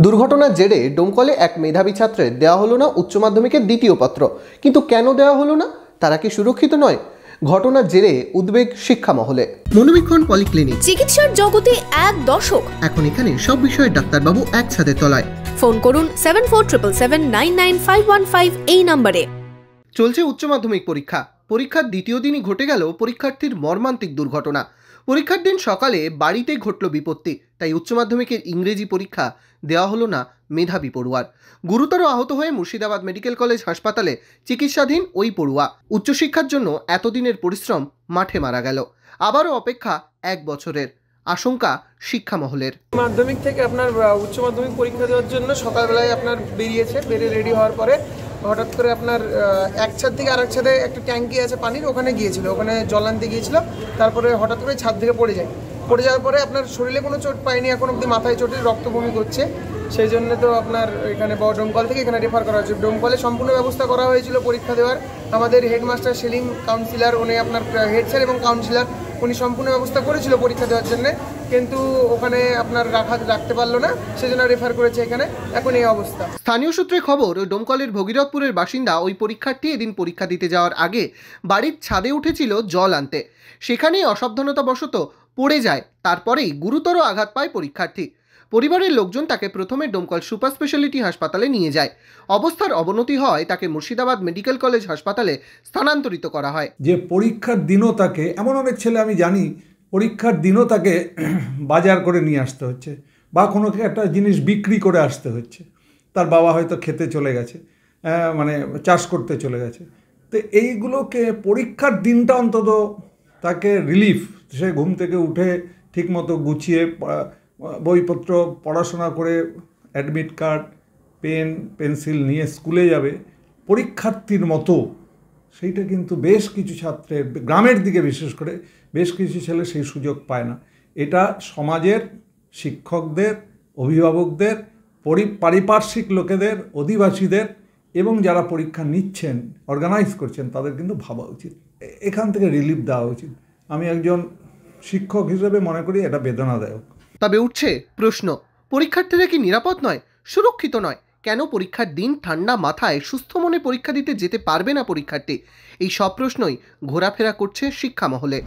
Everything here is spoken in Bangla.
দুর্ঘটনার জেরে ডোমকলে এক মেধাবী ছাত্রের দেওয়া হলো না উচ্চ মাধ্যমিকের দ্বিতীয় পত্র। কিন্তু কেন দেওয়া হলো না? তারা কি সুরক্ষিত নয়? ঘটনার জেরে উদ্বেগ শিক্ষা মহলে। মনোবীক্ষণ পলিক্লিনিক, চিকিৎসার জগতে এক দশক। এখন এখানে সব বিষয়ে ডাক্তারবাবু এক ছাদের তলায়। ফোন করুন 7477799515 এই নম্বরে। চলছে উচ্চ মাধ্যমিক পরীক্ষা। পরীক্ষার দ্বিতীয় দিনই ঘটে গেল পরীক্ষার্থীর মর্মান্তিক দুর্ঘটনা। পরীক্ষার দিন সকালে বাড়িতে ঘটল বিপত্তি, তাই উচ্চ মাধ্যমিকের ইংরেজি পরীক্ষা দেওয়া হলো না মেধাবী পড়ুয়ার। গুরুতর আহত হয়ে মুর্শিদাবাদ মেডিকেল কলেজ হাসপাতালে চিকিৎসাধীন ওই পড়ুয়া। উচ্চশিক্ষার জন্য এতদিনের পরিশ্রম মাঠে মারা গেল। আবারও অপেক্ষা 1 বছরের। আশঙ্কা শিক্ষা মহলের। মাধ্যমিক থেকে আপনার উচ্চ মাধ্যমিক পরীক্ষা দেওয়ার জন্য সকালবেলায় আপনার বেরিয়ে রেডি হওয়ার পরে হঠাৎ করে আপনার এক ছাদ থেকে আরেক ছাদে একটা ট্যাঙ্কি আছে পানির, ওখানে গিয়েছিল, ওখানে জল আনতে গিয়েছিল। তারপরে হঠাৎ করে ছাদ থেকে পড়ে যাওয়ার পরে আপনার শরীরে কোনো চোট পায়নি, এখন অবধি মাথায় চোটে রক্ত বমি করছে। সেই জন্য তো আপনার এখানে ডোমকল থেকে এখানে রেফার করা হয়েছে। ডোমকলে সম্পূর্ণ ব্যবস্থা করা হয়েছিল পরীক্ষা দেওয়ার। আমাদের হেডমাস্টার সেলিম কাউন্সিলর, উনি আপনার হেড স্যার এবং কাউন্সিলর, উনি সম্পূর্ণ ব্যবস্থা করেছিল পরীক্ষা দেওয়ার জন্য, কিন্তু ওখানে আপনার রাখতে পারলো না, সেজন্য রেফার করেছে এখানে। এখন এই অবস্থা। স্থানীয় সূত্রে খবর, ডোমকলের ভগীরথপুরের বাসিন্দা ওই পরীক্ষার্থী এদিন পরীক্ষা দিতে যাওয়ার আগে বাড়ির ছাদে উঠেছিল জল আনতে। সেখানেই অসাবধানতাবশত পড়ে যায়। তারপরেই গুরুতর আঘাত পায় পরীক্ষার্থী। পরিবারের লোকজন তাকে প্রথমে ডোমকল সুপার স্পেশালিটি হাসপাতালে নিয়ে যায়। অবস্থার অবনতি হয় তাকে মুর্শিদাবাদ মেডিকেল কলেজ হাসপাতালে স্থানান্তরিত করা হয়। যে পরীক্ষার দিনও তাকে, এমন অনেক ছেলে আমি জানি, পরীক্ষার দিনও তাকে বাজার করে নিয়ে আসতে হচ্ছে বা কোনো একটা জিনিস বিক্রি করে আসতে হচ্ছে। তার বাবা হয়তো খেতে চলে গেছে, মানে চাষ করতে চলে গেছে। তো এইগুলোকে পরীক্ষার দিনটা অন্তত তাকে রিলিফ, সে ঘুম থেকে উঠে ঠিকমতো গুছিয়ে বইপত্র পড়াশোনা করে অ্যাডমিট কার্ড, পেন পেন্সিল নিয়ে স্কুলে যাবে পরীক্ষার্থীর মতো, সেইটা কিন্তু বেশ কিছু ছাত্রের, গ্রামের দিকে বিশেষ করে বেশ কিছু ছেলে সেই সুযোগ পায় না। এটা সমাজের, শিক্ষকদের, অভিভাবকদের, পারিপার্শ্বিক লোকেদের, অধিবাসীদের এবং যারা পরীক্ষা নিচ্ছেন, অর্গানাইজ করছেন, তাদের কিন্তু ভাবা উচিত, এখান থেকে রিলিফ দেওয়া উচিত। আমি একজন শিক্ষক হিসেবে মনে করি এটা বেদনাদায়ক। তবে উঠছে প্রশ্ন, পরীক্ষার্থীরা কি নিরাপদ নয়, সুরক্ষিত নয়? কেন পরীক্ষার দিন ঠান্ডা মাথায় সুস্থ মনে পরীক্ষা দিতে যেতে পারবে না পরীক্ষার্থী? এই সব প্রশ্নই ঘোরাফেরা করছে শিক্ষা মহলে।